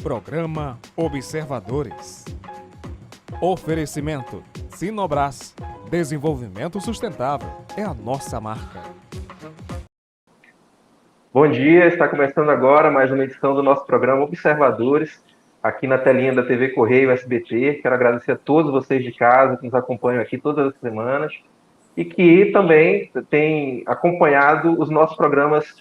Programa Observadores. Oferecimento Sinobras. Desenvolvimento sustentável é a nossa marca. Bom dia, está começando agora mais uma edição do nosso programa Observadores, aqui na telinha da TV Correio SBT. Quero agradecer a todos vocês de casa que nos acompanham aqui todas as semanas e que também têm acompanhado os nossos programas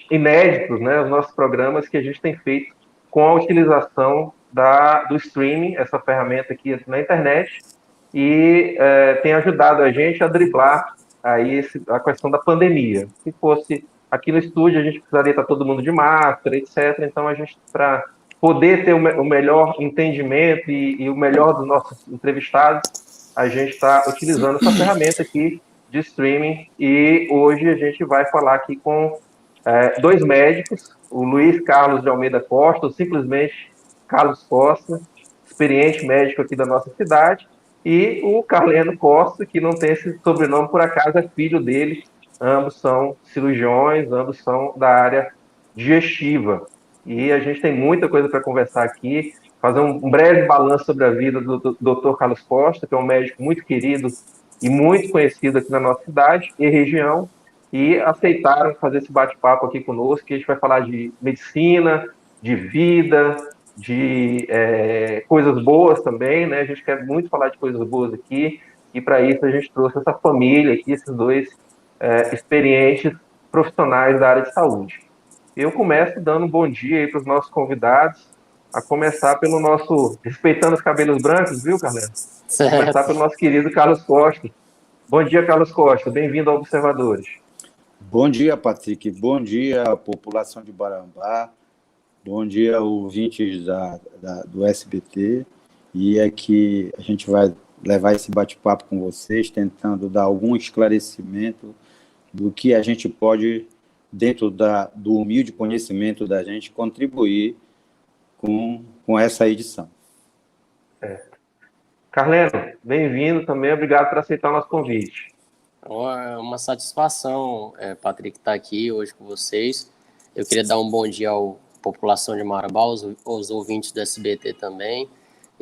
inéditos, né? Os nossos programas que a gente tem feito com a utilização do streaming, essa ferramenta aqui na internet, e tem ajudado a gente a driblar aí a questão da pandemia. Se fosse aqui no estúdio, a gente precisaria estar todo mundo de máscara, etc. Então, a gente, para poder ter o melhor entendimento e o melhor dos nossos entrevistados, a gente está utilizando essa ferramenta aqui de streaming, e hoje a gente vai falar aqui com dois médicos, o Luiz Carlos de Almeida Costa, ou simplesmente Carlos Costa, experiente médico aqui da nossa cidade, e o Carleno Costa, que não tem esse sobrenome por acaso, é filho dele. Ambos são cirurgiões, ambos são da área digestiva. E a gente tem muita coisa para conversar aqui, fazer um breve balanço sobre a vida do Dr. Carlos Costa, que é um médico muito querido e muito conhecido aqui na nossa cidade e região, e aceitaram fazer esse bate-papo aqui conosco, que a gente vai falar de medicina, de vida, de coisas boas também, né? A gente quer muito falar de coisas boas aqui, e para isso a gente trouxe essa família aqui, esses dois experientes profissionais da área de saúde. Eu começo dando um bom dia aí para os nossos convidados, a começar pelo nosso, respeitando os cabelos brancos, viu, Carlene? Começar pelo nosso querido Carlos Costa. Bom dia, Carlos Costa, bem-vindo ao Observadores. Bom dia, Patrick. Bom dia, população de Marabá. Bom dia, ouvintes do SBT. E aqui a gente vai levar esse bate-papo com vocês, tentando dar algum esclarecimento do que a gente pode, dentro do humilde conhecimento da gente, contribuir com essa edição. Carleno, bem-vindo também. Obrigado por aceitar o nosso convite. É uma satisfação, Patrick, estar aqui hoje com vocês. Eu queria dar um bom dia à população de Marabá, aos ouvintes do SBT também.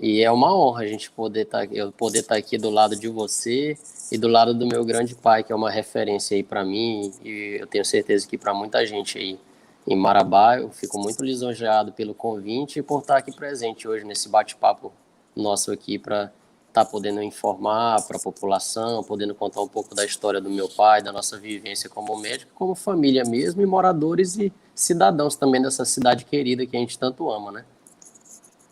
E é uma honra a gente poder estar aqui do lado de você e do lado do meu grande pai, que é uma referência aí para mim, e eu tenho certeza que para muita gente aí em Marabá. Eu fico muito lisonjeado pelo convite e por estar aqui presente hoje nesse bate-papo nosso aqui, para estar podendo informar para a população, podendo contar um pouco da história do meu pai, da nossa vivência como médico, como família mesmo, e moradores e cidadãos também dessa cidade querida que a gente tanto ama, né?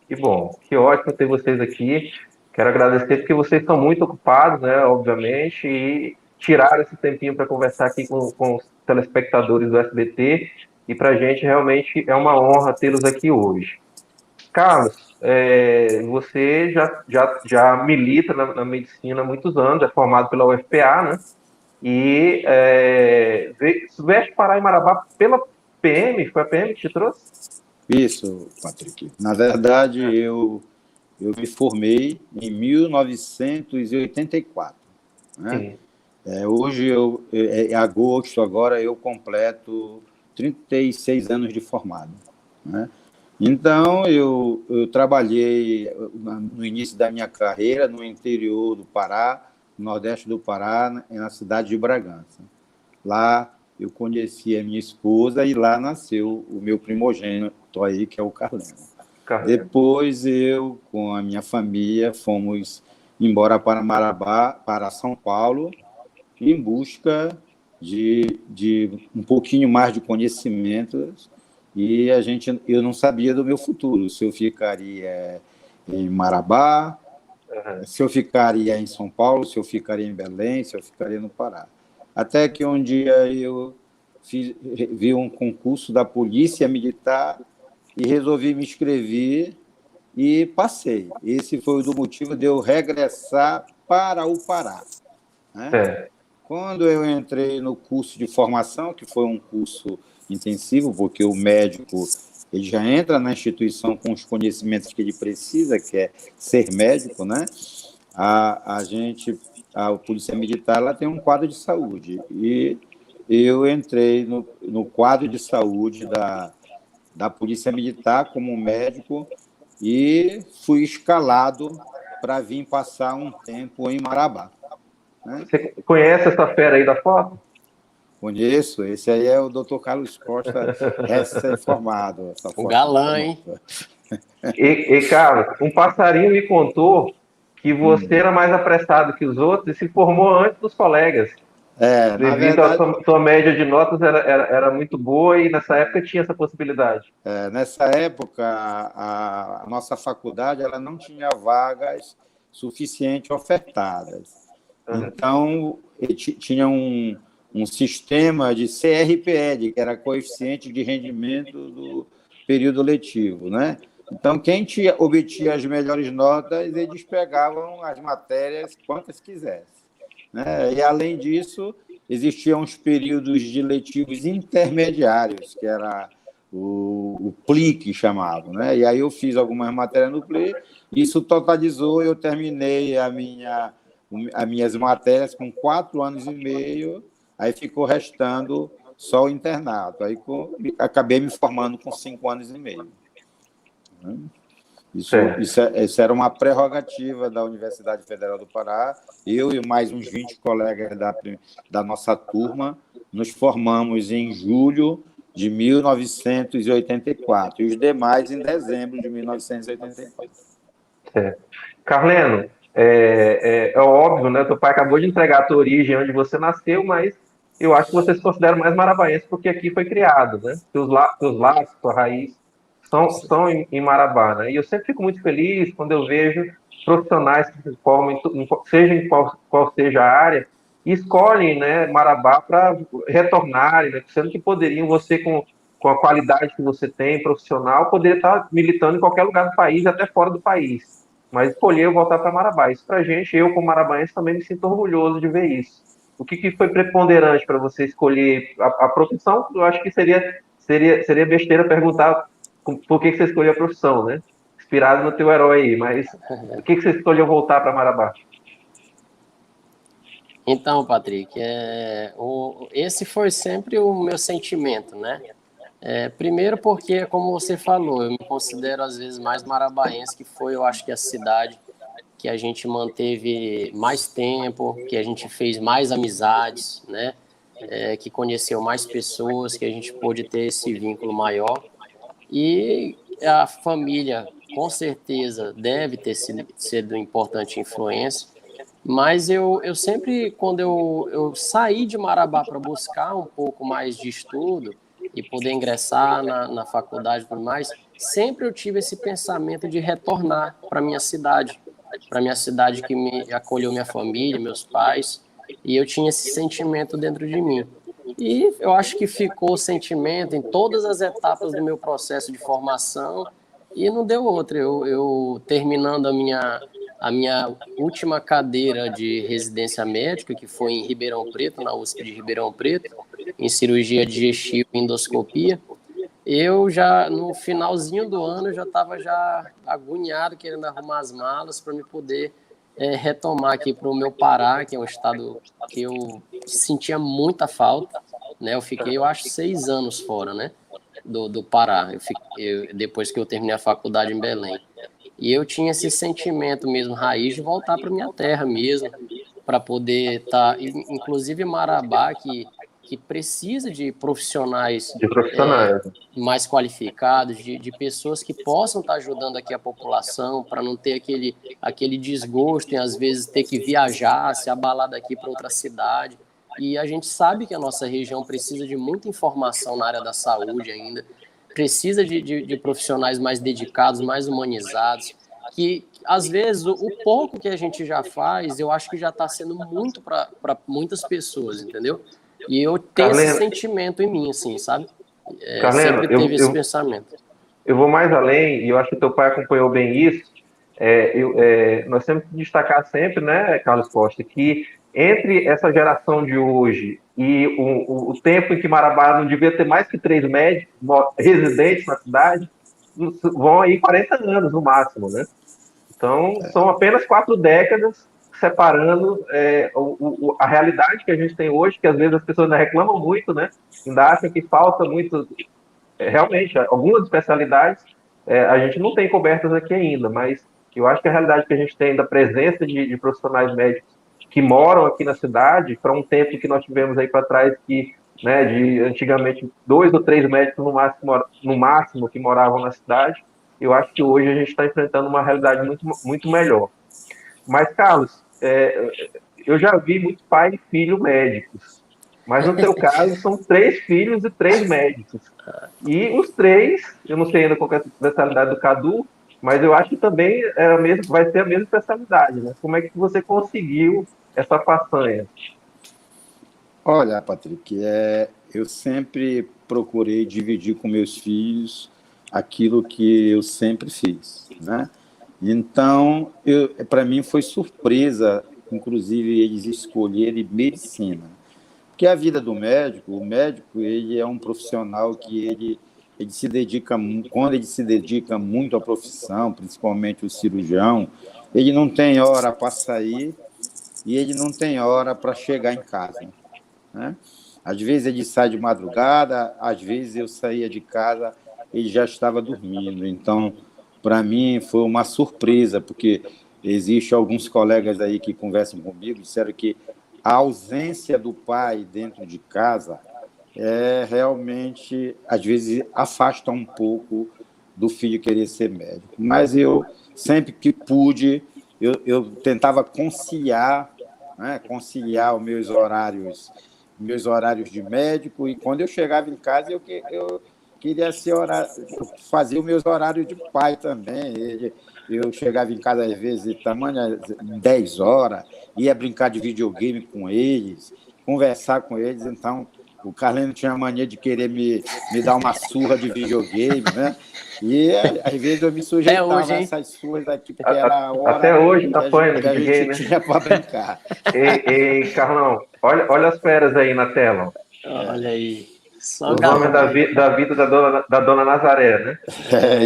Que bom, que ótimo ter vocês aqui. Quero agradecer porque vocês são muito ocupados, né, obviamente, e tiraram esse tempinho para conversar aqui com os telespectadores do SBT, e para a gente realmente é uma honra tê-los aqui hoje. Carlos, você já milita na medicina há muitos anos, é formado pela UFPA, né? E vieste parar em Marabá pela PM, foi a PM que te trouxe? Isso, Patrick. Na verdade, eu me formei em 1984. Né? Hoje, em agosto, agora, eu completo 36 anos de formado. Né? Então, eu trabalhei no início da minha carreira no interior do Pará, no nordeste do Pará, na cidade de Bragança. Lá eu conheci a minha esposa e lá nasceu o meu primogênito aí, que é o Carleno. Depois eu, com a minha família, fomos embora para Marabá, para São Paulo, em busca de um pouquinho mais de conhecimentos. E eu não sabia do meu futuro, se eu ficaria em Marabá, se eu ficaria em São Paulo, se eu ficaria em Belém, se eu ficaria no Pará. Até que um dia eu vi um concurso da Polícia Militar e resolvi me inscrever e passei. Esse foi o motivo de eu regressar para o Pará. Né? Quando eu entrei no curso de formação, que foi um curso intensivo, porque o médico ele já entra na instituição com os conhecimentos que ele precisa, que é ser médico, né? A Polícia Militar ela tem um quadro de saúde, e eu entrei no quadro de saúde da Polícia Militar como médico e fui escalado para vir passar um tempo em Marabá. Né? Você conhece essa fera aí da foto? Conheço, esse aí é o Dr. Carlos Costa, recém-formado. O galã, hein? Carlos, um passarinho me contou que você era mais apressado que os outros e se formou antes dos colegas. Na Devido verdade, à sua média de notas era muito boa e nessa época tinha essa possibilidade. Nessa época, a nossa faculdade ela não tinha vagas suficientes ofertadas. Então, tinha um sistema de CRPL, que era coeficiente de rendimento do período letivo, né? Então, quem obtinha as melhores notas, eles pegavam as matérias quantas quisessem. Né? E, além disso, existiam os períodos de letivos intermediários, que era o PLI, que chamavam. Né? E aí eu fiz algumas matérias no PLI, isso totalizou, eu terminei as minhas matérias com 4 anos e meio, aí ficou restando só o internato. Aí acabei me formando com 5 anos e meio. Isso era uma prerrogativa da Universidade Federal do Pará. Eu e mais uns 20 colegas da nossa turma nos formamos em julho de 1984 e os demais em dezembro de 1984. Carleno, é óbvio, né? Teu pai acabou de entregar a tua origem onde você nasceu, mas eu acho que você se considera mais marabaense porque aqui foi criado, né? Teus laços, tua raiz são em Marabá, né? E eu sempre fico muito feliz quando eu vejo profissionais que se formam, seja em qual seja a área, e escolhem, né, Marabá para retornarem, né? Sendo que poderiam você, com a qualidade que você tem, profissional, poder estar militando em qualquer lugar do país, até fora do país. Mas escolheu voltar para Marabá. Isso para a gente, eu como marabaense, também me sinto orgulhoso de ver isso. O que foi preponderante para você escolher a profissão? Eu acho que seria besteira perguntar por que você escolheu a profissão, né? Inspirado no teu herói aí, mas por que você escolheu voltar para Marabá? Então, Patrick, esse foi sempre o meu sentimento, né? Primeiro porque, como você falou, eu me considero às vezes mais marabaense, que foi, eu acho que a cidade que a gente manteve mais tempo, que a gente fez mais amizades, né? Que conheceu mais pessoas, que a gente pôde ter esse vínculo maior. E a família, com certeza, deve ter sido importante influência, mas eu sempre, quando eu saí de Marabá para buscar um pouco mais de estudo e poder ingressar na faculdade e tudo mais, sempre eu tive esse pensamento de retornar para minha cidade que me acolheu minha família, meus pais, e eu tinha esse sentimento dentro de mim. E eu acho que ficou o sentimento em todas as etapas do meu processo de formação e não deu outra. Eu terminando a minha última cadeira de residência médica, que foi em Ribeirão Preto, na USP de Ribeirão Preto, em cirurgia digestiva e endoscopia, eu já, no finalzinho do ano, eu já estava agoniado, querendo arrumar as malas para me poder retomar aqui para o meu Pará, que é um estado que eu sentia muita falta, né? Eu fiquei, eu acho, 6 anos fora, né? Do Pará, depois que eu terminei a faculdade em Belém. E eu tinha esse sentimento mesmo, raiz, de voltar para minha terra mesmo, para poder estar, inclusive Marabá, que precisa de profissionais, mais qualificados, de pessoas que possam estar ajudando aqui a população, para não ter aquele desgosto em, às vezes, ter que viajar, se abalar daqui para outra cidade. E a gente sabe que a nossa região precisa de muita informação na área da saúde ainda, precisa de profissionais mais dedicados, mais humanizados, que, às vezes, o pouco que a gente já faz, eu acho que já está sendo muito para muitas pessoas, entendeu? E eu tenho esse sentimento em mim, assim, sabe? Sempre teve esse pensamento. Eu vou mais além, e eu acho que teu pai acompanhou bem isso. Nós temos que destacar sempre, né, Carlos Costa, que entre essa geração de hoje e o tempo em que Marabá não devia ter mais que 3 médicos residentes na cidade, vão aí 40 anos no máximo, né? Então, são apenas 4 décadas separando a realidade que a gente tem hoje, que às vezes as pessoas ainda reclamam muito, né? Ainda acham que falta muito realmente, algumas especialidades a gente não tem cobertas aqui ainda, mas eu acho que a realidade que a gente tem da presença de profissionais médicos que moram aqui na cidade, para um tempo que nós tivemos aí para trás, que, né, de antigamente 2 ou 3 médicos no máximo que moravam na cidade, eu acho que hoje a gente está enfrentando uma realidade muito, muito melhor. Mas, Carlos, eu já vi muito pai e filho médicos, mas no teu caso são 3 filhos e 3 médicos. E os 3, eu não sei ainda qual é a especialidade do Cadu, mas eu acho que também vai ser a mesma especialidade, né? Como é que você conseguiu essa façanha? Olha, Patrick, eu sempre procurei dividir com meus filhos aquilo que eu sempre fiz, né? Então, para mim foi surpresa, inclusive, eles escolherem medicina. Porque a vida do médico, o médico, ele é um profissional que ele se dedica, quando ele se dedica muito à profissão, principalmente o cirurgião, ele não tem hora para sair e ele não tem hora para chegar em casa, né? Às vezes ele sai de madrugada, às vezes eu saía de casa, ele já estava dormindo. Então, para mim, foi uma surpresa, porque existem alguns colegas aí que conversam comigo, disseram que a ausência do pai dentro de casa realmente, às vezes, afasta um pouco do filho querer ser médico. Mas eu, sempre que pude, eu tentava conciliar, né, conciliar os meus horários de médico, e quando eu chegava em casa, eu queria fazer os meus horários de pai também. Eu chegava em casa, às vezes, tamanho 10 horas, ia brincar de videogame com eles, conversar com eles. Então, o Carleno tinha a mania de querer me dar uma surra de videogame, né? E, às vezes, eu me sujeitava a essas surras aqui, porque era a hora até hoje que apanha no a videogame, gente tinha para brincar. Ei, Carlão, olha as feras aí na tela. Olha aí. Só Os nomes da vida da dona Nazaré, né?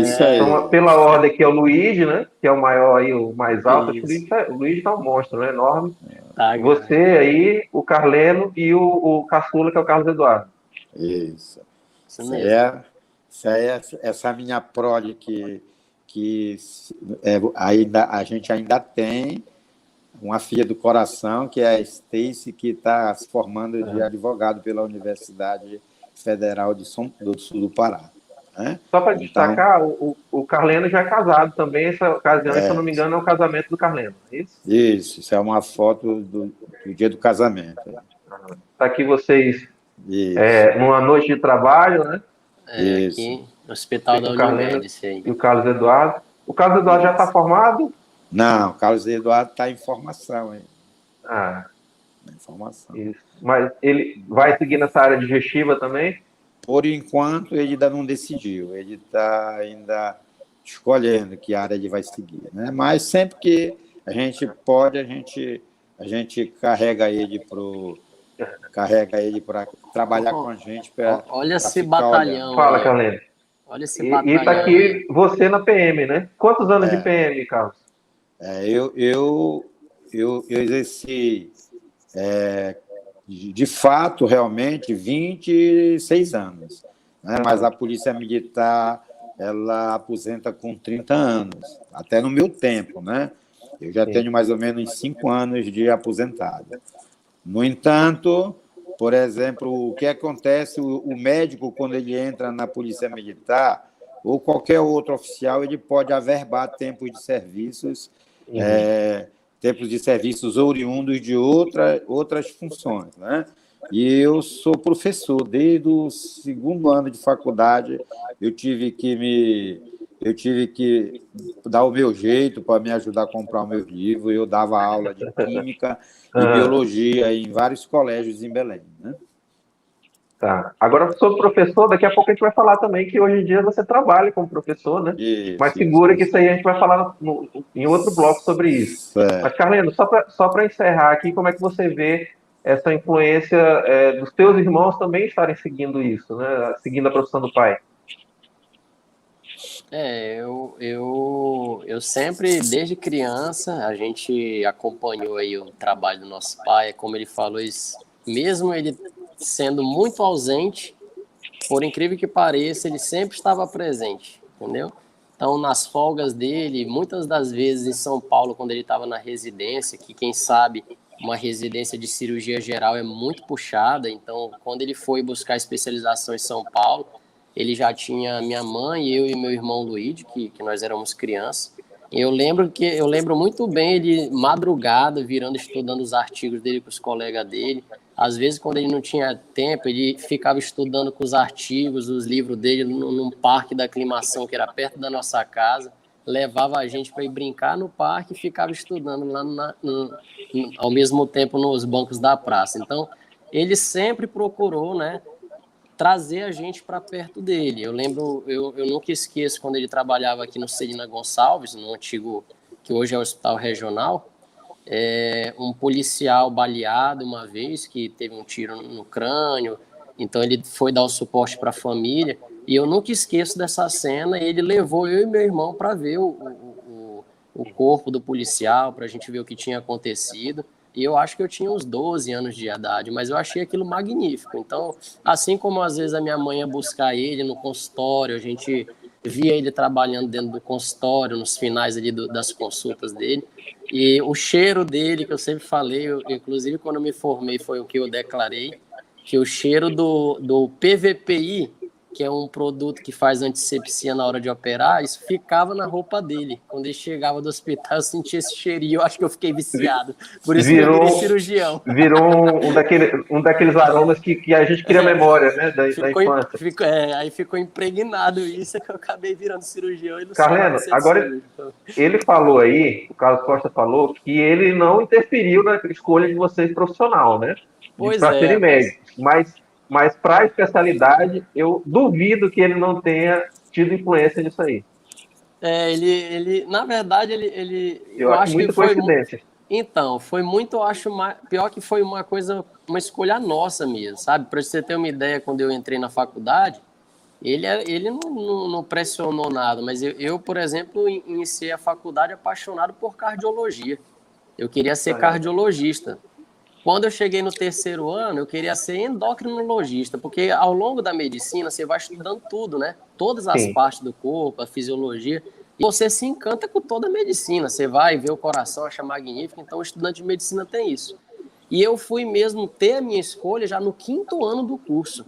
Isso aí. Então, pela ordem aqui é o Luigi, né? Que é o maior aí, o mais alto. Acho que o Luigi tá um monstro, né? Enorme. Tá, Você aí, o Carleno e o caçula, que é o Carlos Eduardo. Isso. Isso mesmo. Essa minha prole que a gente ainda tem uma filha do coração, que é a Stacy, que está se formando de advogado pela Universidade Federal do Sul do Pará. Né? Só para destacar, o Carleno já é casado também. Essa ocasião, se eu não me engano, é o casamento do Carleno, é isso? Isso é uma foto do dia do casamento. Está aqui vocês numa noite de trabalho, né? Aqui no Hospital da Unimed, e o Carlos Eduardo. O Carlos Eduardo já está formado? Não, o Carlos Eduardo está em formação. Hein? Em formação. Isso. Mas ele vai seguir nessa área digestiva também? Por enquanto, ele ainda não decidiu. Ele está ainda escolhendo que área ele vai seguir. Né? Mas sempre que a gente pode, a gente carrega ele para trabalhar com a gente. Olha esse batalhão. Fala, Carlene. Olha esse batalhão. E está aqui você na PM, né? Quantos anos de PM, Carlos? Eu exerci, de fato, realmente, 26 anos. Né? Mas a Polícia Militar, ela aposenta com 30 anos, até no meu tempo, né? Eu já tenho mais ou menos 5 anos de aposentado. No entanto, por exemplo, o que acontece, o médico, quando ele entra na Polícia Militar, ou qualquer outro oficial, ele pode averbar tempos de serviços, tempos de serviços oriundos de outras funções, né? E eu sou professor. Desde o 2º ano de faculdade, eu tive que dar o meu jeito para me ajudar a comprar o meu livro. Eu dava aula de química e biologia em vários colégios em Belém, né? Tá. Agora, sobre professor, daqui a pouco a gente vai falar também que hoje em dia você trabalha como professor, né? Mas segura que isso aí a gente vai falar em outro bloco sobre isso. Mas, Carleno, só para encerrar aqui, como é que você vê essa influência dos teus irmãos também estarem seguindo isso, né? Seguindo a profissão do pai? Eu sempre, desde criança, a gente acompanhou aí o trabalho do nosso pai, como ele falou, mesmo ele sendo muito ausente, por incrível que pareça, ele sempre estava presente, entendeu? Então, nas folgas dele, muitas das vezes em São Paulo, quando ele estava na residência, que quem sabe uma residência de cirurgia geral é muito puxada, então, quando ele foi buscar especialização em São Paulo, ele já tinha minha mãe, eu e meu irmão Luigi, que nós éramos crianças. E eu lembro muito bem ele madrugada, virando, estudando os artigos dele com os colegas dele. Às vezes, quando ele não tinha tempo, ele ficava estudando com os artigos, os livros dele, num parque da aclimação que era perto da nossa casa. Levava a gente para ir brincar no parque e ficava estudando lá ao mesmo tempo nos bancos da praça. Então, ele sempre procurou, né, trazer a gente para perto dele. Eu lembro, eu nunca esqueço quando ele trabalhava aqui no Celina Gonçalves, no antigo, que hoje é o Hospital Regional, um policial baleado uma vez, que teve um tiro no crânio, então ele foi dar o suporte para a família, e eu nunca esqueço dessa cena, e ele levou eu e meu irmão para ver o corpo do policial, para a gente ver o que tinha acontecido, e eu acho que eu tinha uns 12 anos de idade, mas eu achei aquilo magnífico. Então, assim como às vezes a minha mãe ia buscar ele no consultório, a gente via ele trabalhando dentro do consultório, nos finais ali das consultas dele, e o cheiro dele, que eu sempre falei, inclusive quando eu me formei foi o que eu declarei, que o cheiro do PVPI, que é um produto que faz antisepsia na hora de operar, isso ficava na roupa dele. Quando ele chegava do hospital, eu sentia esse cheirinho, eu acho que eu fiquei viciado. Por isso que eu virei cirurgião. Virou um daqueles aromas que a gente cria memória, né, da infância. Aí ficou impregnado isso, que eu acabei virando cirurgião. E não Carleno, agora ele falou aí, o Carlos Costa falou, que ele não interferiu na escolha de vocês profissional, né? Para serem médicos. Mas para a especialidade, eu duvido que ele não tenha tido influência nisso aí. Ele na verdade, eu acho muito coincidência. Então, foi muito, eu acho, pior que foi uma escolha nossa mesmo, sabe? Para você ter uma ideia, quando eu entrei na faculdade, ele não pressionou nada, mas eu, por exemplo, iniciei a faculdade apaixonado por cardiologia. Eu queria ser cardiologista. Quando eu cheguei no terceiro ano, eu queria ser endocrinologista, porque ao longo da medicina você vai estudando tudo, né? Todas as partes do corpo, a fisiologia, e você se encanta com toda a medicina. Você vai ver o coração, acha magnífico, então o estudante de medicina tem isso. E eu fui mesmo ter a minha escolha já no 5º ano do curso,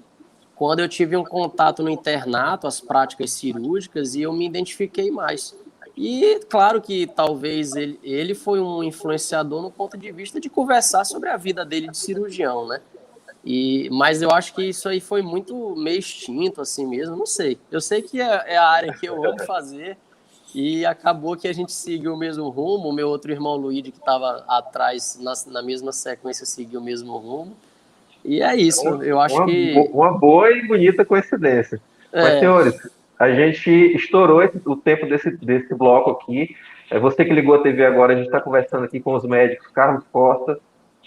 quando eu tive um contato no internato, as práticas cirúrgicas, e eu me identifiquei mais. E claro que talvez ele foi um influenciador no ponto de vista de conversar sobre a vida dele de cirurgião, né? Mas eu acho que isso aí foi muito meio instinto, assim mesmo, não sei. Eu sei que é a área que eu amo fazer, e acabou que a gente seguiu o mesmo rumo. O meu outro irmão Luigi, que estava atrás, na mesma sequência, seguiu o mesmo rumo. E é isso, eu acho que... Uma boa e bonita coincidência. Mas, senhores, a gente estourou o tempo desse bloco aqui. Você que ligou a TV agora, a gente está conversando aqui com os médicos Carlos Costa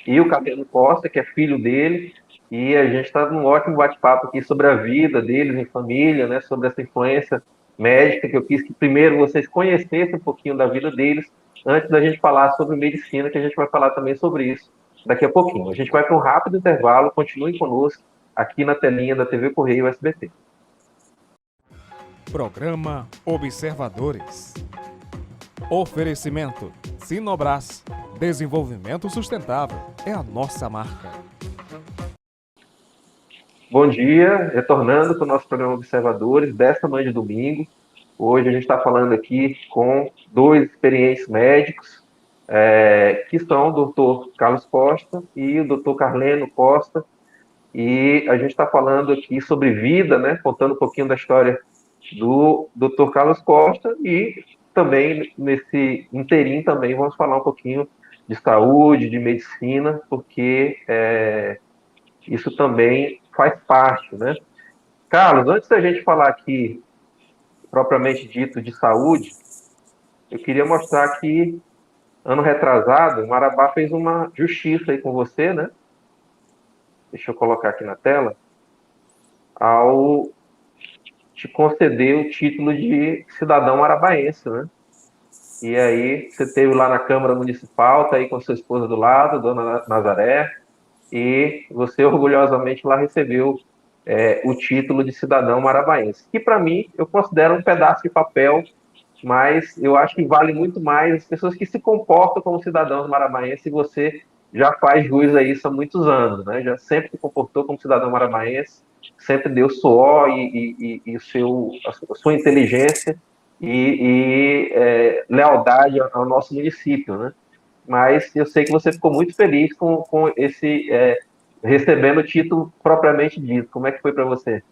e o Carleno Costa, que é filho dele, e a gente está num ótimo bate-papo aqui sobre a vida deles em família, né, sobre essa influência médica, que eu quis que primeiro vocês conhecessem um pouquinho da vida deles, antes da gente falar sobre medicina, que a gente vai falar também sobre isso daqui a pouquinho. A gente vai para um rápido intervalo, continuem conosco aqui na telinha da TV Correio SBT. Programa Observadores. Oferecimento Sinobras. Desenvolvimento sustentável é a nossa marca. Bom dia, retornando para o nosso programa Observadores desta manhã de domingo. Hoje a gente está falando aqui com 2 experientes médicos, que são o doutor Carlos Costa e o doutor Carleno Costa, e a gente está falando aqui sobre vida, né, contando um pouquinho da história do doutor Carlos Costa, e também nesse inteirinho também vamos falar um pouquinho de saúde, de medicina, porque isso também faz parte, né? Carlos, antes da gente falar aqui propriamente dito de saúde, eu queria mostrar que ano retrasado, o Marabá fez uma justiça aí com você, né? Deixa eu colocar aqui na tela, ao te conceder o título de cidadão marabaense, né? E aí você esteve lá na Câmara Municipal, tá aí com sua esposa do lado, Dona Nazaré, e você orgulhosamente lá recebeu o título de cidadão marabaense, que para mim eu considero um pedaço de papel, mas eu acho que vale muito mais as pessoas que se comportam como cidadãos marabaenses, e você já faz jus a isso há muitos anos, né? Já sempre se comportou como cidadão marabaense, sempre deu suor e a sua inteligência e lealdade ao nosso município, né? Mas eu sei que você ficou muito feliz com esse recebendo o título propriamente dito. Como é que foi para você?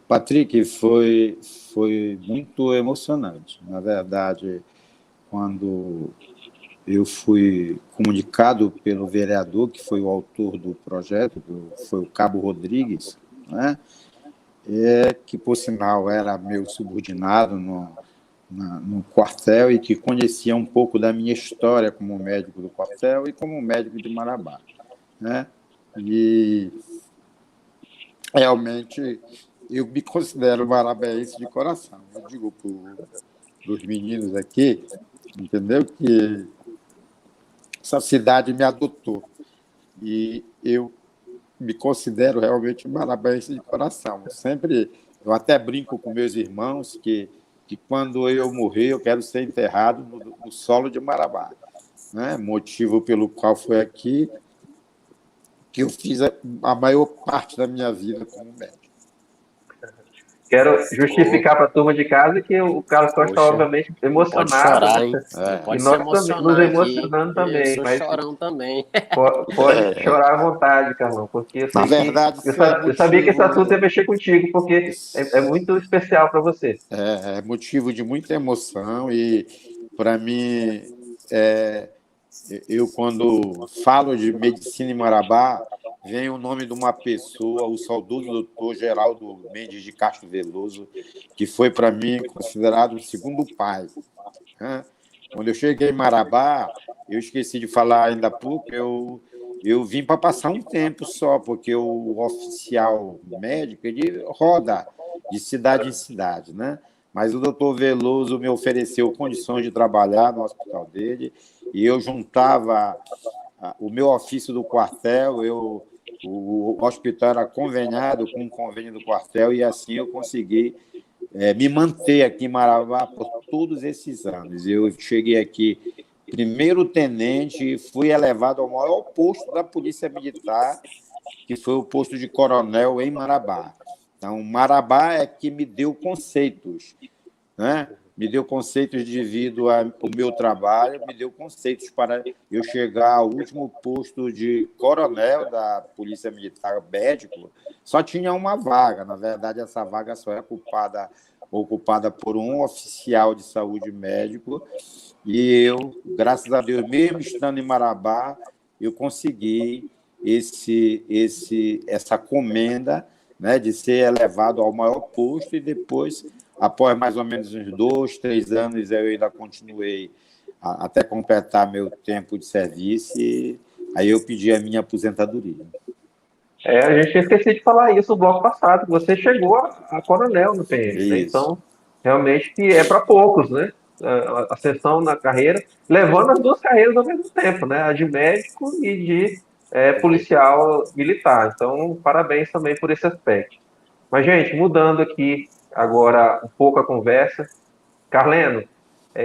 Patrick, foi muito emocionante. Na verdade, quando eu fui comunicado pelo vereador, que foi o autor do projeto, que foi o Cabo Rodrigues, né? Que, por sinal, era meu subordinado no quartel e que conhecia um pouco da minha história como médico do quartel e como médico de Marabá, né? E realmente eu me considero marabaense de coração. Eu digo para os meninos aqui, entendeu? Que essa cidade me adotou e eu me considero realmente marabaense de coração. Eu até brinco com meus irmãos que quando eu morrer eu quero ser enterrado no solo de Marabá, né? Motivo pelo qual foi aqui que eu fiz a maior parte da minha vida como médico. Quero justificar para a turma de casa que o Carlos Costa está, Poxa, obviamente, não pode emocionado, chorar, né? hein? Não E pode se nós também nos emocionar aqui. emocionando Eu também, sou mas chorão também. pode chorar à vontade, Carlão, porque eu Na sei que verdade, isso eu sabia que esse assunto ia mexer contigo, porque é muito especial para você. é motivo de muita emoção e, para mim, é, eu, quando falo de medicina em Marabá, vem o nome de uma pessoa, o saudoso doutor Geraldo Mendes de Castro Veloso, que foi, para mim, considerado o segundo pai, né? Quando eu cheguei em Marabá, eu esqueci de falar ainda há pouco, eu vim para passar um tempo só, porque o oficial médico ele roda de cidade em cidade, né? Mas o doutor Veloso me ofereceu condições de trabalhar no hospital dele e eu juntava o meu ofício do quartel, o hospital era conveniado com o convênio do quartel e assim eu consegui me manter aqui em Marabá por todos esses anos. Eu cheguei aqui primeiro tenente e fui elevado ao maior posto da Polícia Militar, que foi o posto de coronel em Marabá. Então, Marabá é que me deu conceitos, né? Me deu conceitos devido ao meu trabalho, me deu conceitos para eu chegar ao último posto de coronel da Polícia Militar médico. Só tinha uma vaga, na verdade, essa vaga só é ocupada por um oficial de saúde médico, e eu, graças a Deus, mesmo estando em Marabá, eu consegui essa comenda, né, de ser elevado ao maior posto e depois, após mais ou menos uns 2, 3 anos, eu ainda continuei até completar meu tempo de serviço e aí eu pedi a minha aposentadoria. A gente tinha esquecido de falar isso no bloco passado, que você chegou a coronel no PM, né? Isso. Então, realmente que é para poucos, né? A ascensão na carreira, levando as duas carreiras ao mesmo tempo, né? A de médico e de policial militar. Então, parabéns também por esse aspecto. Mas, gente, mudando aqui agora um pouco a conversa, Carleno,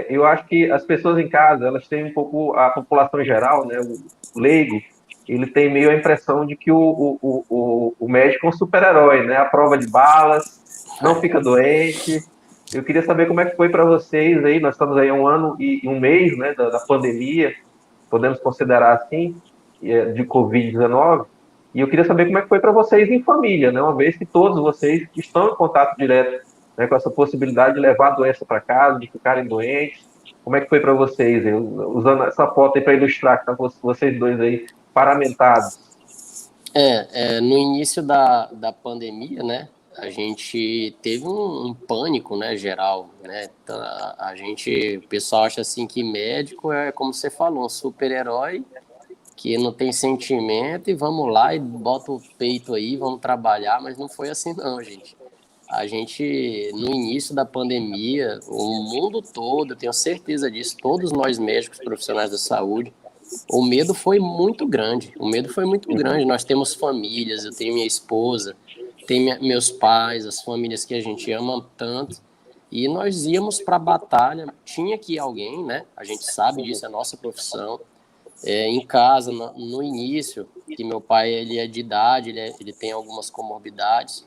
eu acho que as pessoas em casa, elas têm um pouco, a população em geral, né, o leigo, ele tem meio a impressão de que o médico é um super-herói, né, a prova de balas, não fica doente. Eu queria saber como é que foi para vocês aí, nós estamos aí há 1 ano e 1 mês, né, da pandemia, podemos considerar assim, de Covid-19, e eu queria saber como é que foi para vocês em família, né, uma vez que todos vocês estão em contato direto, né, com essa possibilidade de levar a doença para casa, de ficarem doentes. Como é que foi para vocês, usando essa foto aí para ilustrar, que tá vocês dois aí paramentados? No início da pandemia, né, a gente teve um pânico, né, geral, né, então, o pessoal acha assim que médico é, como você falou, um super-herói que não tem sentimento e vamos lá e bota o peito aí, vamos trabalhar, mas não foi assim não, gente. A gente, no início da pandemia, o mundo todo, eu tenho certeza disso, todos nós médicos profissionais da saúde, o medo foi muito grande. O medo foi muito grande. Nós temos famílias, eu tenho minha esposa, tenho meus pais, as famílias que a gente ama tanto. E nós íamos para a batalha, tinha que ir alguém, né? A gente sabe disso, é a nossa profissão. Em casa, no início, que meu pai ele é de idade, ele tem algumas comorbidades,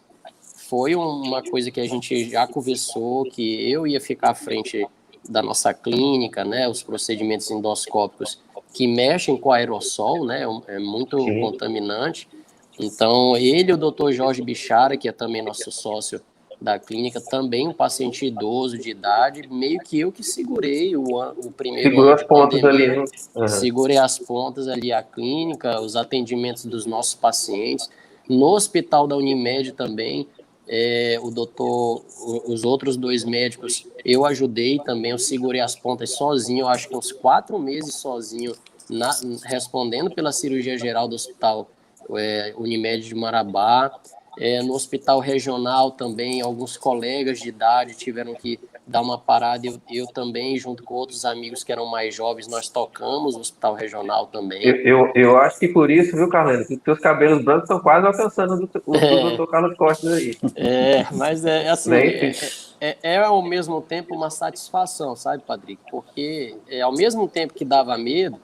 foi uma coisa que a gente já conversou, que eu ia ficar à frente da nossa clínica, né, os procedimentos endoscópicos que mexem com aerossol, né, é muito Sim. contaminante. Então, ele e o Dr. Jorge Bichara, que é também nosso sócio da clínica, também um paciente idoso de idade, meio que eu que segurei o primeiro Segurou ano as de pontas ali, pandemia, né? Uhum. segurei as pontas ali, a clínica, os atendimentos dos nossos pacientes, no hospital da Unimed também, os outros 2 médicos, eu ajudei também, eu segurei as pontas sozinho, eu acho que uns 4 meses sozinho, respondendo pela cirurgia geral do hospital Unimed de Marabá. No hospital regional também, alguns colegas de idade tiveram que dar uma parada, eu também, junto com outros amigos que eram mais jovens, nós tocamos o hospital regional também. Eu acho que por isso, viu, Carlene, que os teus cabelos brancos estão quase alcançando os do Dr. Carlos Costa aí. Mas assim, Né? ao mesmo tempo uma satisfação, sabe, Patrick? Porque ao mesmo tempo que dava medo,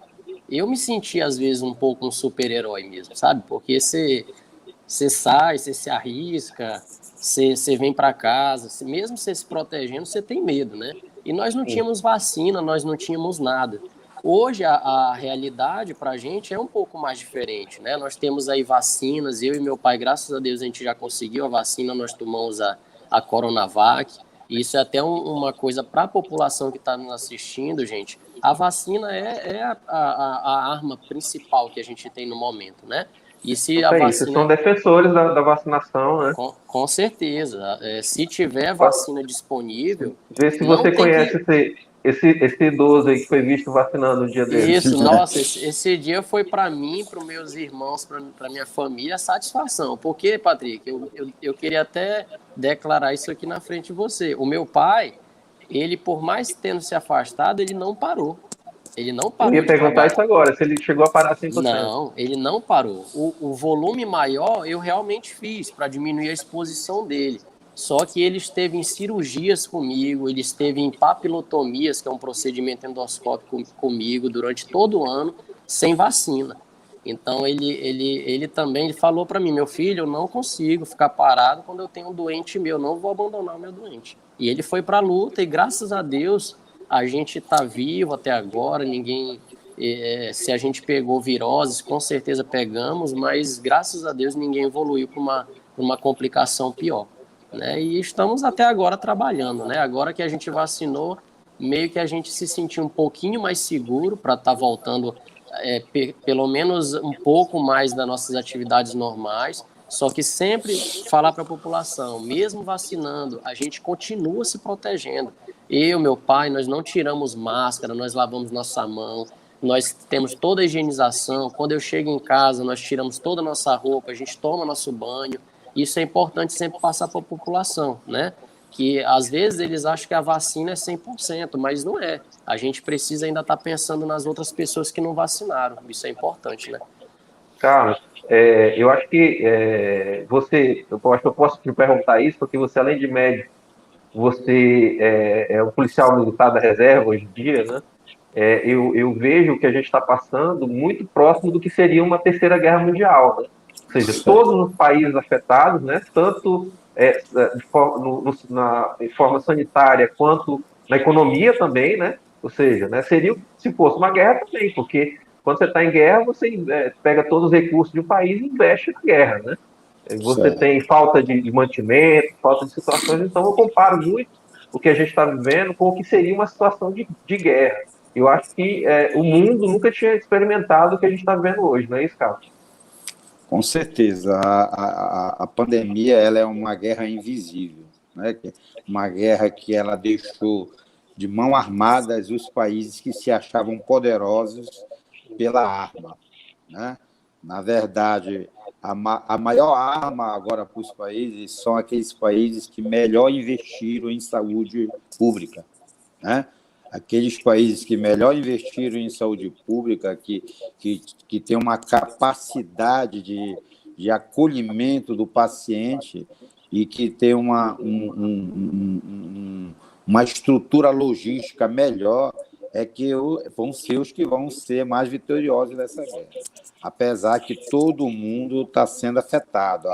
eu me sentia às vezes um pouco um super-herói mesmo, sabe? Porque você sai, você se arrisca, você vem para casa, mesmo você se protegendo, você tem medo, né? E nós não tínhamos vacina, nós não tínhamos nada. Hoje a realidade para a gente é um pouco mais diferente, né? Nós temos aí vacinas, eu e meu pai, graças a Deus, a gente já conseguiu a vacina, nós tomamos a Coronavac. E isso é até uma coisa para a população que está nos assistindo, gente. A vacina é a arma principal que a gente tem no momento, né? E se a É isso, são vacina, defensores da vacinação, né? com certeza, se tiver vacina disponível, Vê se não você tem conhece que. esse idoso aí que foi visto vacinando no dia dele. Isso, nossa, esse dia foi para mim, para os meus irmãos, para minha família, satisfação. Porque, Patrick, eu queria até declarar isso aqui na frente de você. O meu pai, ele, por mais tendo se afastado, ele não parou. Ele não Eu parou ia de perguntar trabalhar. isso agora, se ele chegou a parar 100%. Não, ele não parou. O volume maior eu realmente fiz para diminuir a exposição dele. Só que ele esteve em cirurgias comigo, ele esteve em papilotomias, que é um procedimento endoscópico comigo, durante todo o ano, sem vacina. Então ele também ele falou para mim, meu filho, eu não consigo ficar parado quando eu tenho um doente meu, não vou abandonar o meu doente. E ele foi para a luta e graças a Deus a gente está vivo até agora, ninguém se a gente pegou viroses, com certeza pegamos, mas graças a Deus ninguém evoluiu para uma complicação pior. Né? E estamos até agora trabalhando. Né? Agora que a gente vacinou, meio que a gente se sentiu um pouquinho mais seguro para estar voltando pelo menos um pouco mais das nossas atividades normais, só que sempre falar para a população, mesmo vacinando, a gente continua se protegendo. Eu, meu pai, nós não tiramos máscara, nós lavamos nossa mão, nós temos toda a higienização. Quando eu chego em casa, nós tiramos toda a nossa roupa, a gente toma nosso banho. Isso é importante sempre passar para a população, né? Que às vezes eles acham que a vacina é 100%, mas não é. A gente precisa ainda estar pensando nas outras pessoas que não vacinaram. Isso é importante, né? Carlos, eu acho que eu acho que eu posso te perguntar isso, porque você, além de médico, você é um policial militar da reserva hoje em dia, né? Eu vejo que a gente está passando muito próximo do que seria uma terceira guerra mundial, né? Ou seja, todos os países afetados, né, tanto em forma sanitária quanto na economia também, né? Ou seja, né, seria se fosse uma guerra também, porque quando você está em guerra, você pega todos os recursos de um país e investe na guerra, né? Você Certo. tem falta de mantimento, falta de situações, então eu comparo muito o que a gente está vivendo com o que seria uma situação de guerra. Eu acho que o mundo nunca tinha experimentado o que a gente está vivendo hoje, não é isso, Carlos? Com certeza, a pandemia ela é uma guerra invisível, né? Uma guerra que ela deixou de mão armadas os países que se achavam poderosos pela arma, né? Na verdade, a maior arma agora para os países são aqueles países que melhor investiram em saúde pública, né? aqueles países que melhor investiram em saúde pública, que tem uma capacidade de acolhimento do paciente e que tem uma estrutura logística melhor, vão ser os que vão ser mais vitoriosos nessa guerra. Apesar que todo mundo está sendo afetado.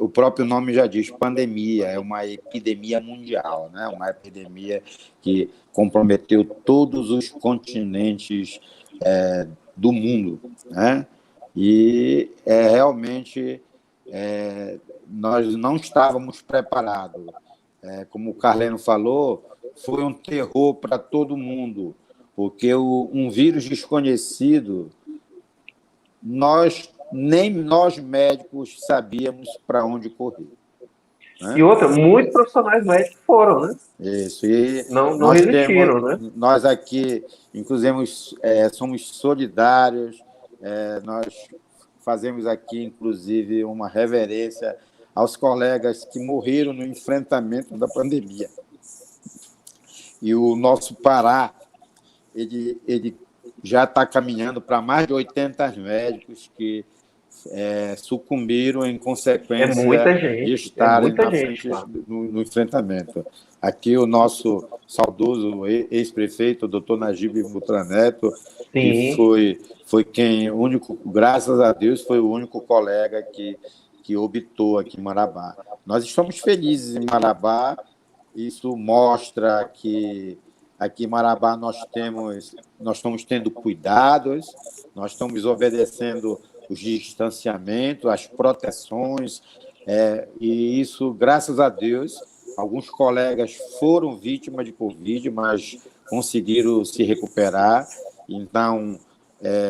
O próprio nome já diz, pandemia, é uma epidemia mundial, né? Uma epidemia que comprometeu todos os continentes do mundo, né? E realmente nós não estávamos preparados. Como o Carleno falou, foi um terror para todo mundo, porque um vírus desconhecido, nem nós médicos sabíamos para onde correr. Né? E outra, muitos profissionais médicos foram, né? Isso, e não resistiram, né? Nós aqui, inclusive, somos solidários, nós fazemos aqui, inclusive, uma reverência aos colegas que morreram no enfrentamento da pandemia. E o nosso Pará, ele já está caminhando para mais de 80 médicos que sucumbiram em consequência de estarem na frente no enfrentamento. Aqui o nosso saudoso ex-prefeito, o doutor Najib Mutraneto, que foi quem, graças a Deus, foi o único colega que optou aqui em Marabá. Nós estamos felizes em Marabá, isso mostra que aqui em Marabá nós estamos tendo cuidados, nós estamos obedecendo os distanciamentos, as proteções, e isso, graças a Deus, alguns colegas foram vítimas de Covid, mas conseguiram se recuperar. Então,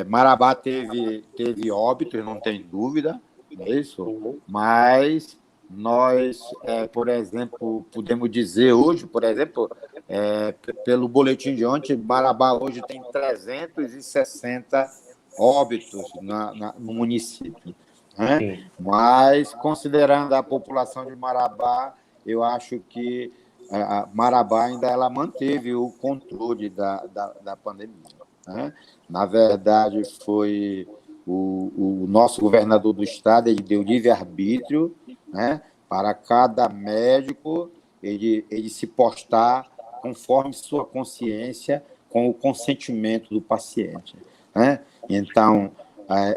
Marabá teve óbitos, não tem dúvida, não é isso? Mas nós, por exemplo, podemos dizer hoje, por exemplo, pelo boletim de ontem, Marabá hoje tem 360 óbitos no município. Né? Mas, considerando a população de Marabá, eu acho que Marabá ainda ela manteve o controle da pandemia. Né? Na verdade, foi o nosso governador do estado, ele deu livre-arbítrio, né, para cada médico ele se postar conforme sua consciência, com o consentimento do paciente. Né? Então,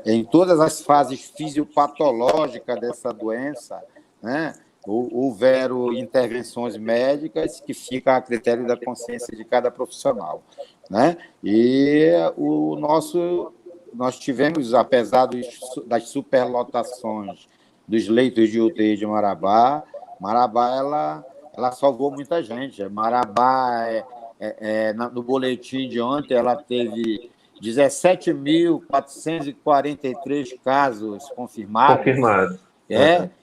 em todas as fases fisiopatológicas dessa doença, né, houveram intervenções médicas que ficam a critério da consciência de cada profissional. Né? E nós tivemos, apesar das superlotações dos leitos de UTI de Marabá, ela salvou muita gente. Marabá, no boletim de ontem, ela teve 17.443 casos confirmados.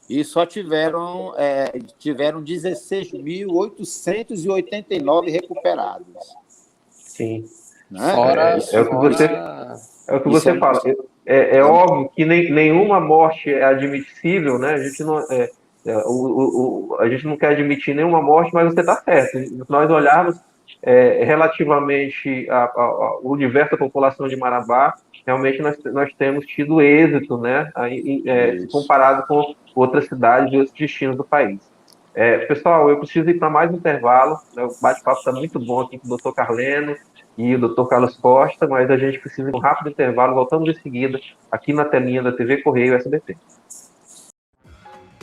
E só tiveram 16.889 recuperados. Sim. Né? É o que você fala. É óbvio que nenhuma morte é admissível, né? A gente não quer admitir nenhuma morte, mas você está certo. Se nós olharmos relativamente ao universo da população de Marabá, realmente nós temos tido êxito, né? Comparado com outras cidades e outros destinos do país. Pessoal, eu preciso ir para mais um intervalo. Né? O bate-papo está muito bom aqui com o doutor Carleno e o doutor Carlos Costa, mas a gente precisa de um rápido intervalo. Voltamos em seguida, aqui na telinha da TV Correio SBT.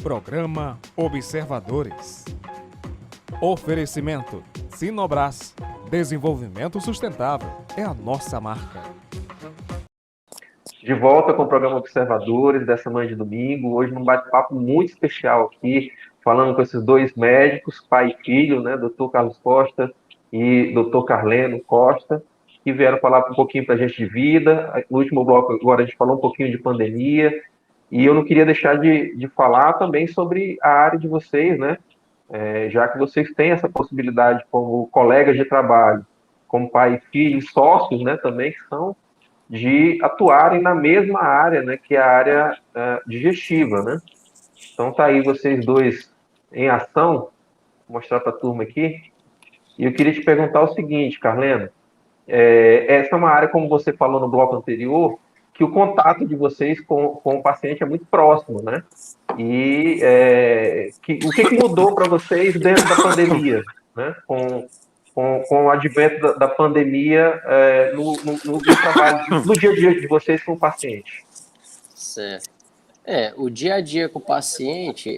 Programa Observadores. Oferecimento Sinobras. Desenvolvimento sustentável é a nossa marca. De volta com o programa Observadores dessa manhã de domingo. Hoje num bate-papo muito especial aqui, falando com esses dois médicos, pai e filho, né, doutor Carlos Costa e doutor Carleno Costa, que vieram falar um pouquinho para a gente de vida. No último bloco agora a gente falou um pouquinho de pandemia, e eu não queria deixar de falar também sobre a área de vocês, né? Já que vocês têm essa possibilidade como colegas de trabalho, como pai e filho, sócios, né, também, que são de atuarem na mesma área, né, que é a área digestiva, né? Então tá aí vocês dois em ação. Vou mostrar para a turma aqui. E eu queria te perguntar o seguinte, Carleno, essa é uma área, como você falou no bloco anterior, que o contato de vocês com o paciente é muito próximo, né? E o que mudou para vocês dentro da pandemia, né? Com o advento da pandemia no trabalho, no dia a dia de vocês com o paciente? Certo. O dia a dia com o paciente,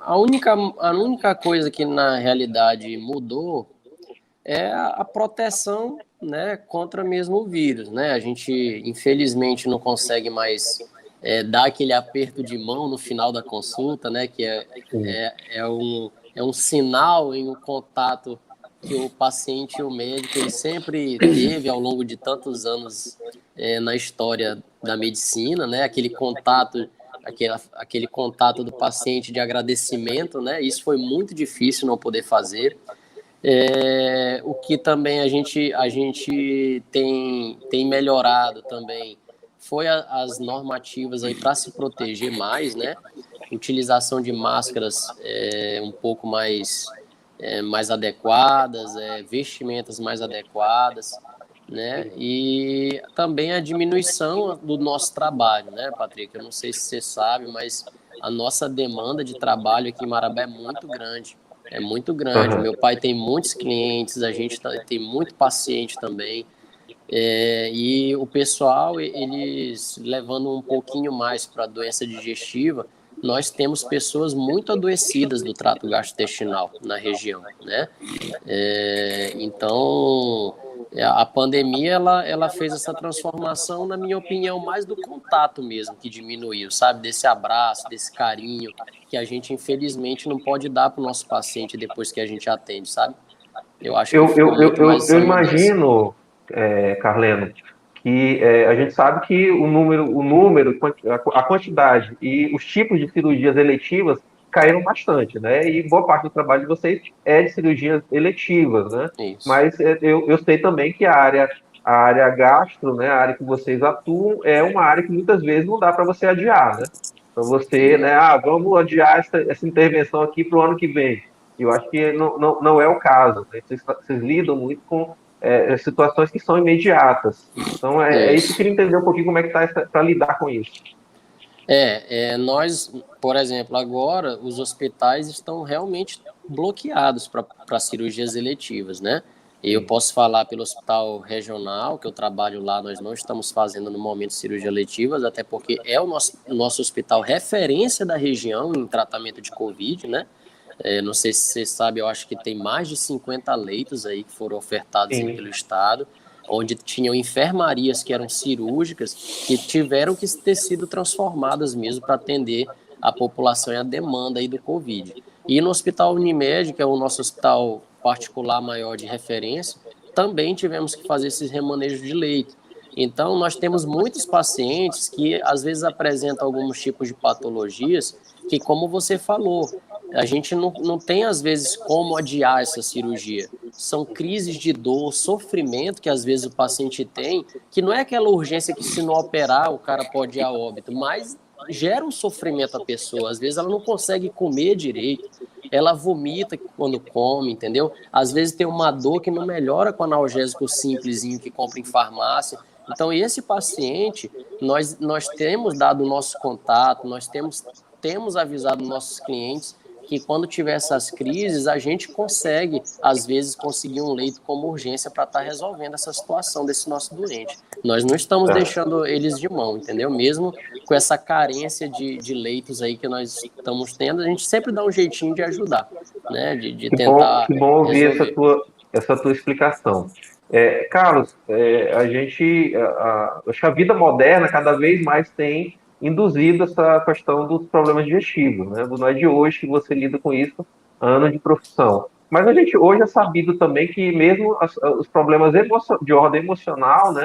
a única coisa que na realidade mudou é a proteção, né, contra mesmo o vírus, né? A gente, infelizmente, não consegue mais dar aquele aperto de mão no final da consulta, né? Que é um sinal em um contato que o paciente e o médico ele sempre teve ao longo de tantos anos na história da medicina, né? Aquele contato do paciente de agradecimento, né? Isso foi muito difícil não poder fazer. O que também a gente tem melhorado também foi as normativas aí para se proteger mais, né? Utilização de máscaras um pouco mais adequadas, vestimentas mais adequadas, né? E também a diminuição do nosso trabalho, né, Patrick? Eu não sei se você sabe, mas a nossa demanda de trabalho aqui em Marabá é muito grande. É muito grande. O meu pai tem muitos clientes, a gente tem muito paciente também. E o pessoal, eles levando um pouquinho mais para a doença digestiva, nós temos pessoas muito adoecidas do trato gastrointestinal na região, né? Então, a pandemia, ela fez essa transformação, na minha opinião, mais do contato mesmo, que diminuiu, sabe? Desse abraço, desse carinho, que a gente, infelizmente, não pode dar para o nosso paciente depois que a gente atende, sabe? Eu acho que ficou muito mais essa Eu mudança. imagino, Carleno, que a gente sabe que a quantidade e os tipos de cirurgias eletivas caíram bastante, né? E boa parte do trabalho de vocês é de cirurgias eletivas, né? Isso. Mas eu sei também que a área gastro, né? A área que vocês atuam é uma área que muitas vezes não dá para você adiar, né? Para você, né? Vamos adiar essa intervenção aqui para o ano que vem. Eu acho que não é o caso, né? Vocês lidam muito com situações que são imediatas. Então, é isso que eu Isso. queria entender um pouquinho como é que está para lidar com isso. Nós, por exemplo, agora os hospitais estão realmente bloqueados para cirurgias eletivas, né? Eu posso falar pelo hospital regional, que eu trabalho lá, nós não estamos fazendo no momento cirurgias eletivas, até porque é o nosso hospital referência da região em tratamento de Covid, né? Não sei se você sabe, eu acho que tem mais de 50 leitos aí que foram ofertados aí Sim. pelo Estado, onde tinham enfermarias que eram cirúrgicas, que tiveram que ter sido transformadas mesmo para atender a população e a demanda aí do Covid. E no Hospital Unimed, que é o nosso hospital particular maior de referência, também tivemos que fazer esses remanejos de leito. Então, nós temos muitos pacientes que, às vezes, apresentam alguns tipos de patologias que, como você falou, a gente não tem, às vezes, como adiar essa cirurgia. São crises de dor, sofrimento que, às vezes, o paciente tem, que não é aquela urgência que, se não operar, o cara pode ir a óbito, mas gera um sofrimento à pessoa. Às vezes, ela não consegue comer direito, ela vomita quando come, entendeu? Às vezes, tem uma dor que não melhora com analgésico simplesinho que compra em farmácia. Então, esse paciente, nós temos dado o nosso contato, nós temos avisado nossos clientes que quando tiver essas crises, a gente consegue, às vezes, conseguir um leito como urgência para estar resolvendo essa situação desse nosso doente. Nós não estamos deixando eles de mão, entendeu? Mesmo com essa carência de leitos aí que nós estamos tendo, a gente sempre dá um jeitinho de ajudar, né? De tentar Que bom ouvir resolver. essa tua explicação. Carlos, acho que a vida moderna cada vez mais tem induzido essa questão dos problemas digestivos, né? Não é de hoje que você lida com isso, anos de profissão. Mas a gente hoje é sabido também que mesmo os problemas de ordem emocional, né?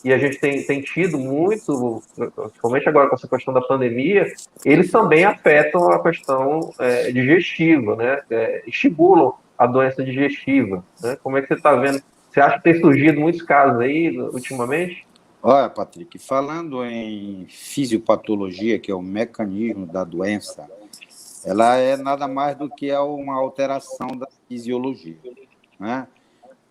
E a gente tem tido muito, principalmente agora com essa questão da pandemia, eles também afetam a questão digestiva, né? Estimulam a doença digestiva, né? Como é que você está vendo? Você acha que tem surgido muitos casos aí ultimamente? Olha, Patrick, falando em fisiopatologia, que é o mecanismo da doença, ela é nada mais do que uma alteração da fisiologia, né?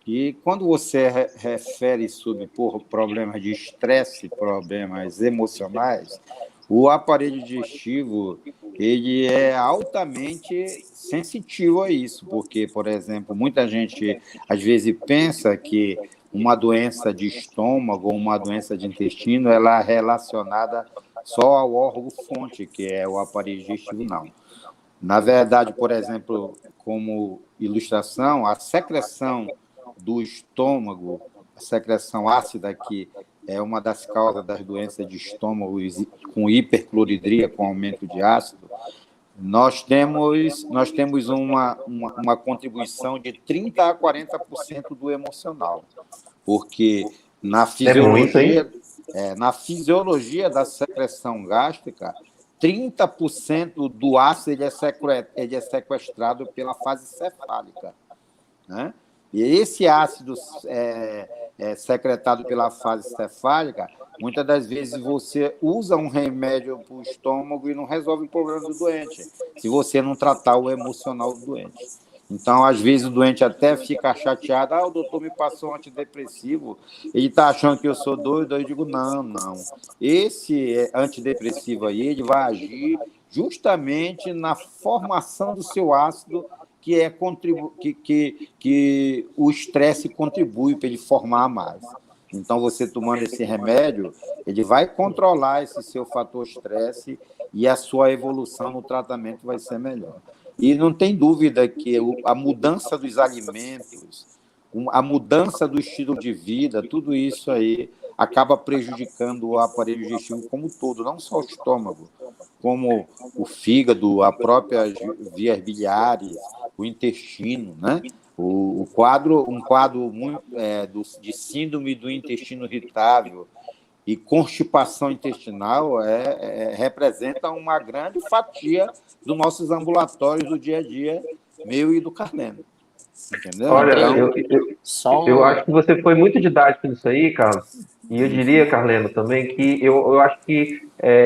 E quando você refere sobre problemas de estresse, problemas emocionais, o aparelho digestivo ele é altamente sensitivo a isso, porque, por exemplo, muita gente às vezes pensa que uma doença de estômago ou uma doença de intestino ela é relacionada só ao órgão-fonte, que é o aparelho digestivo, não. Na verdade, por exemplo, como ilustração, a secreção do estômago, a secreção ácida, que é uma das causas das doenças de estômago com hipercloridria, com aumento de ácido, nós temos uma contribuição de 30% a 40% do emocional, porque na É muito, hein? fisiologia da secreção gástrica, 30% do ácido ele é sequestrado pela fase cefálica, né? E esse ácido secretado pela fase cefálica, muitas das vezes você usa um remédio para o estômago e não resolve o problema do doente, se você não tratar o emocional do doente. Então, às vezes, o doente até fica chateado, o doutor me passou um antidepressivo, ele está achando que eu sou doido, eu digo, não, não. Esse antidepressivo aí, ele vai agir justamente na formação do seu ácido, que o estresse contribui para ele formar mais. Então, você tomando esse remédio, ele vai controlar esse seu fator estresse e a sua evolução no tratamento vai ser melhor. E não tem dúvida que a mudança dos alimentos, a mudança do estilo de vida, tudo isso aí acaba prejudicando o aparelho digestivo como um todo, não só o estômago, como o fígado, a própria vias biliares, o intestino, né? Um quadro muito, de síndrome do intestino irritável e constipação intestinal representa uma grande fatia dos nossos ambulatórios do dia a dia, meu e do Carleno. Entendeu? Olha, Então, eu acho que você foi muito didático nisso aí, Carlos. E eu diria, Carleno, também, que eu acho que,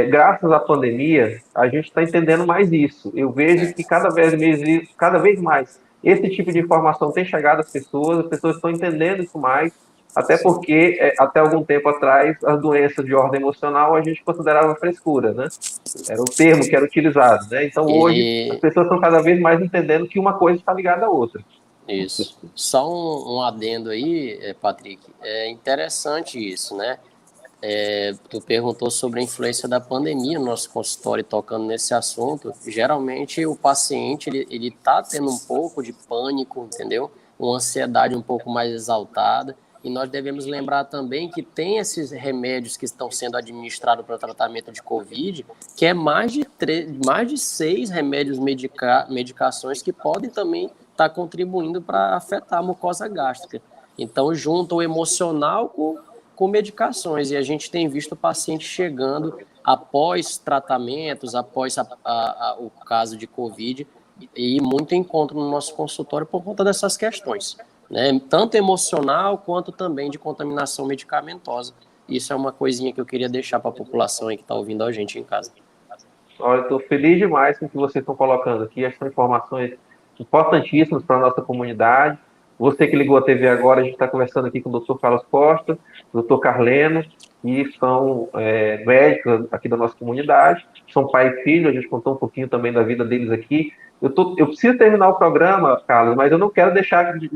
graças à pandemia, a gente está entendendo mais isso. Eu vejo que cada vez mais esse tipo de informação tem chegado às pessoas, as pessoas estão entendendo isso mais, até porque, até algum tempo atrás, as doenças de ordem emocional a gente considerava frescura, né? Era o termo que era utilizado, né? Então, hoje, as E pessoas estão cada vez mais entendendo que uma coisa está ligada à outra. isso. Só um adendo aí, Patrick. É interessante isso, né? Tu perguntou sobre a influência da pandemia no nosso consultório, tocando nesse assunto. Geralmente o paciente ele tá tendo um pouco de pânico, entendeu? Uma ansiedade um pouco mais exaltada. E nós devemos lembrar também que tem esses remédios que estão sendo administrados para tratamento de Covid, que é mais de 6 remédios medicações que podem também estar contribuindo para afetar a mucosa gástrica. Então, junta o emocional com medicações, e a gente tem visto o paciente chegando após tratamentos, após o caso de Covid, e muito encontro no nosso consultório por conta dessas questões, né? Tanto emocional quanto também de contaminação medicamentosa. Isso é uma coisinha que eu queria deixar para a população aí que está ouvindo a gente em casa. Olha, estou feliz demais com o que vocês estão colocando aqui. Essas são informações importantíssimas para a nossa comunidade. Você que ligou a TV agora, a gente está conversando aqui com o Dr. Carlos Costa, Dr. Carleno, que são médicos aqui da nossa comunidade. São pai e filho, a gente contou um pouquinho também da vida deles aqui. Eu preciso terminar o programa, Carlos, mas eu não quero deixar de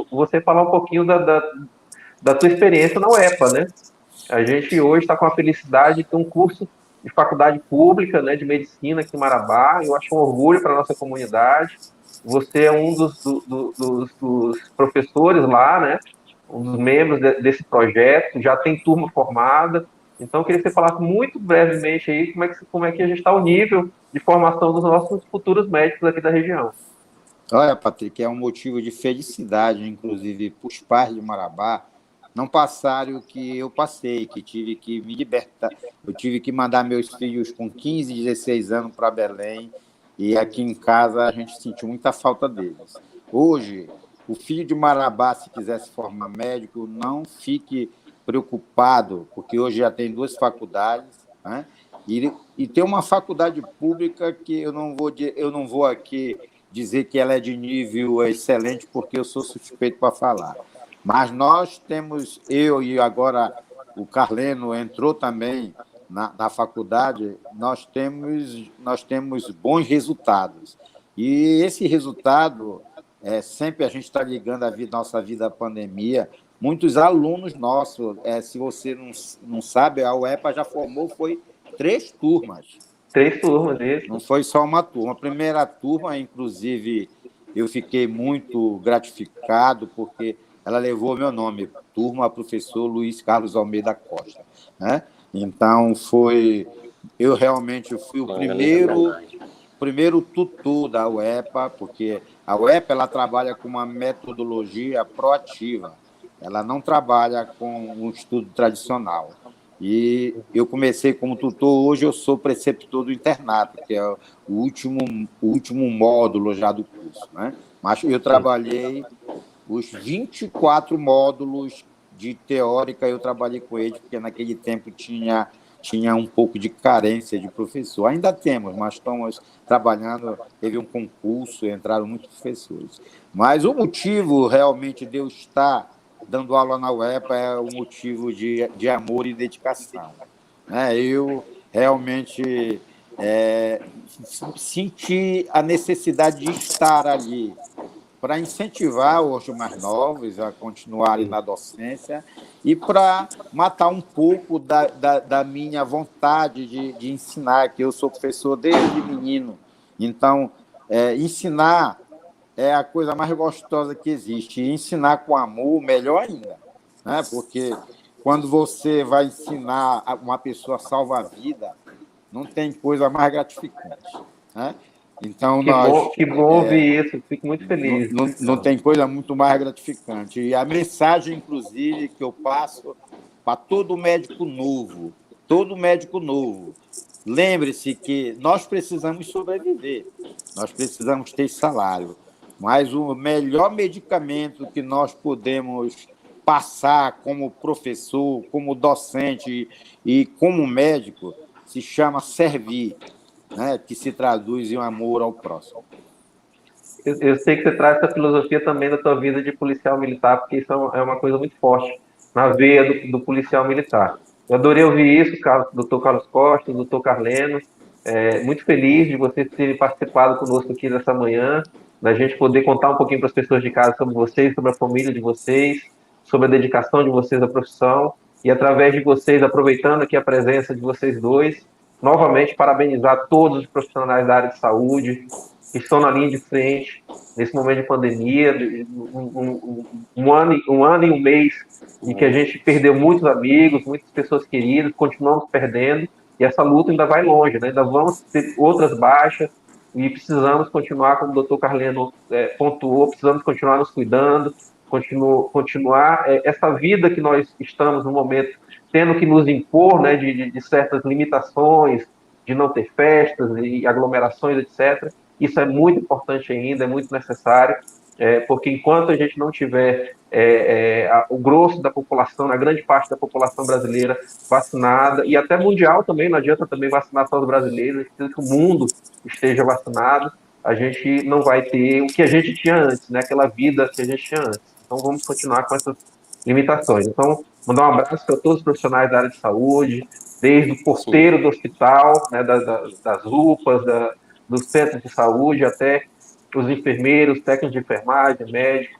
você falar um pouquinho da tua experiência na UEPA, né? A gente hoje está com a felicidade de ter um curso de faculdade pública, né, de medicina aqui em Marabá. Eu acho um orgulho para a nossa comunidade. Você é um dos professores lá, né, um dos membros desse projeto, já tem turma formada. Então, eu queria que você falasse muito brevemente aí como é que a gente está o nível de formação dos nossos futuros médicos aqui da região. olha, Patrick, é um motivo de felicidade, inclusive, para os pais de Marabá não passarem o que eu passei, que tive que me libertar. Eu tive que mandar meus filhos com 15, 16 anos para Belém, e aqui em casa a gente sentiu muita falta deles. Hoje, o filho de Marabá, se quiser se formar médico, não fique preocupado, porque hoje já tem 2 faculdades, né? E e tem uma faculdade pública que eu não vou aqui dizer que ela é de nível excelente, porque eu sou suspeito para falar. Mas nós temos, eu e agora o Carleno entrou também na faculdade, nós temos bons resultados. E esse resultado, sempre a gente está ligando nossa vida à pandemia. Muitos alunos nossos, se você não sabe, a UEPA já formou, foi 3 turmas. 3 turmas, isso. Não foi só uma turma. A primeira turma, inclusive, eu fiquei muito gratificado, porque ela levou meu nome, turma professor Luiz Carlos Almeida Costa. Né? Então, eu realmente fui o primeiro tutor da UEPA, porque a UEPA ela trabalha com uma metodologia proativa. Ela não trabalha com um estudo tradicional. E eu comecei como tutor, hoje eu sou preceptor do internato, que é o último módulo já do curso. Né? Mas eu trabalhei os 24 módulos de teórica, eu trabalhei com eles, porque naquele tempo tinha um pouco de carência de professor. Ainda temos, mas estamos trabalhando, teve um concurso, entraram muitos professores. Mas o motivo realmente de eu estar dando aula na UEPA é um motivo de amor e dedicação. Eu realmente senti a necessidade de estar ali para incentivar os mais novos a continuarem na docência e para matar um pouco da minha vontade de ensinar, que eu sou professor desde menino. Então, ensinar é a coisa mais gostosa que existe. E ensinar com amor, melhor ainda. Né? Porque quando você vai ensinar uma pessoa a salvar a vida, não tem coisa mais gratificante. Né? Então, que bom ouvir isso, fico muito feliz. Não tem coisa muito mais gratificante. E a mensagem, inclusive, que eu passo para todo médico novo, lembre-se que nós precisamos sobreviver, nós precisamos ter salário, mas o melhor medicamento que nós podemos passar como professor, como docente e como médico se chama servir, né? Que se traduz em amor ao próximo. Eu sei que você traz essa filosofia também da tua vida de policial militar, porque isso é uma coisa muito forte na veia do policial militar. Eu adorei ouvir isso, doutor Carlos Costa, doutor Carleno. Muito feliz de vocês terem participado conosco aqui nessa manhã, da gente poder contar um pouquinho para as pessoas de casa sobre vocês, sobre a família de vocês, sobre a dedicação de vocês à profissão, e através de vocês, aproveitando aqui a presença de vocês dois, novamente parabenizar todos os profissionais da área de saúde que estão na linha de frente nesse momento de pandemia, um ano e um mês em que a gente perdeu muitos amigos, muitas pessoas queridas, continuamos perdendo, e essa luta ainda vai longe, né? Ainda vamos ter outras baixas, e precisamos continuar, como o doutor Carleno pontuou, precisamos continuar nos cuidando, continuar essa vida que nós estamos no momento, tendo que nos impor, né, de certas limitações, de não ter festas e aglomerações, etc. Isso é muito importante ainda, é muito necessário, porque enquanto a gente não tiver o grosso da população, a grande parte da população brasileira vacinada, e até mundial também, não adianta também vacinar só os brasileiros, a gente precisa que o mundo esteja vacinado, a gente não vai ter o que a gente tinha antes, né? Aquela vida que a gente tinha antes. Então vamos continuar com essas limitações. Então, mandar um abraço para todos os profissionais da área de saúde, desde o porteiro do hospital, né, das UPAs, dos centros de saúde, até os enfermeiros, técnicos de enfermagem, médicos,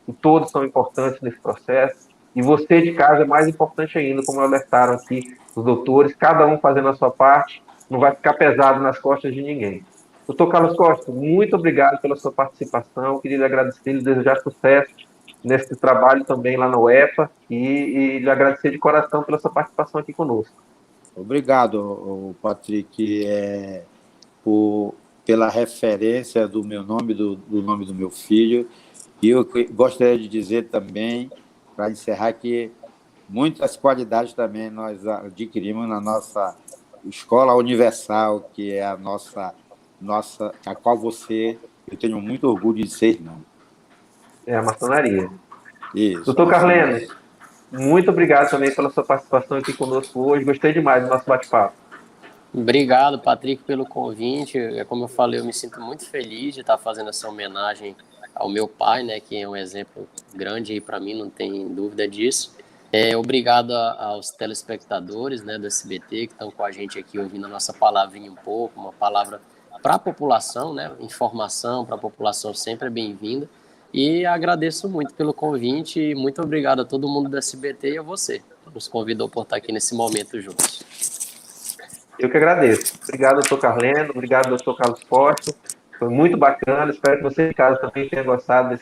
e todos são importantes nesse processo. E você de casa é mais importante ainda, como alertaram aqui os doutores, cada um fazendo a sua parte, não vai ficar pesado nas costas de ninguém. Doutor Carlos Costa, muito obrigado pela sua participação, queria lhe agradecer e lhe desejar sucesso nesse trabalho também lá na UEPA e lhe agradecer de coração pela sua participação aqui conosco. Obrigado, Patrick, pela referência do meu nome, do nome do meu filho. E eu gostaria de dizer também, para encerrar, que muitas qualidades também nós adquirimos na nossa Escola Universal, que é a qual eu tenho muito orgulho de ser irmão. É a maçonaria. Isso. Doutor Carleno, muito obrigado também pela sua participação aqui conosco hoje. Gostei demais do nosso bate-papo. Obrigado, Patrick, pelo convite. Como eu falei, eu me sinto muito feliz de estar fazendo essa homenagem ao meu pai, né, que é um exemplo grande aí para mim, não tem dúvida disso. Obrigado aos telespectadores, né, do SBT que estão com a gente aqui ouvindo a nossa palavrinha um pouco, uma palavra para a população, né, informação para a população sempre é bem-vinda. E agradeço muito pelo convite e muito obrigado a todo mundo do SBT e a você, que nos convidou por estar aqui nesse momento juntos. Eu que agradeço. Obrigado, doutor Carleno. Obrigado, doutor Carlos Costa. Foi muito bacana. Espero que você de casa também tenha gostado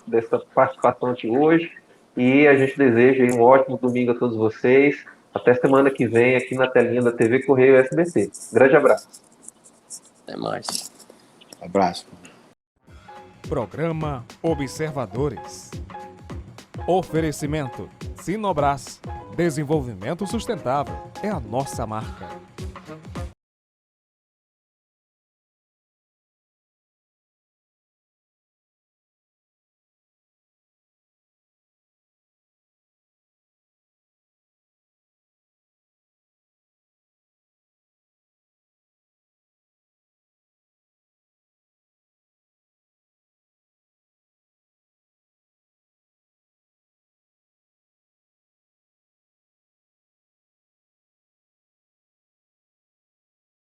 dessa participação de hoje. E a gente deseja aí um ótimo domingo a todos vocês. Até semana que vem aqui na telinha da TV Correio SBT. Grande abraço. Até mais. Abraço. Programa Observadores. Oferecimento Sinobras. Desenvolvimento sustentável é a nossa marca.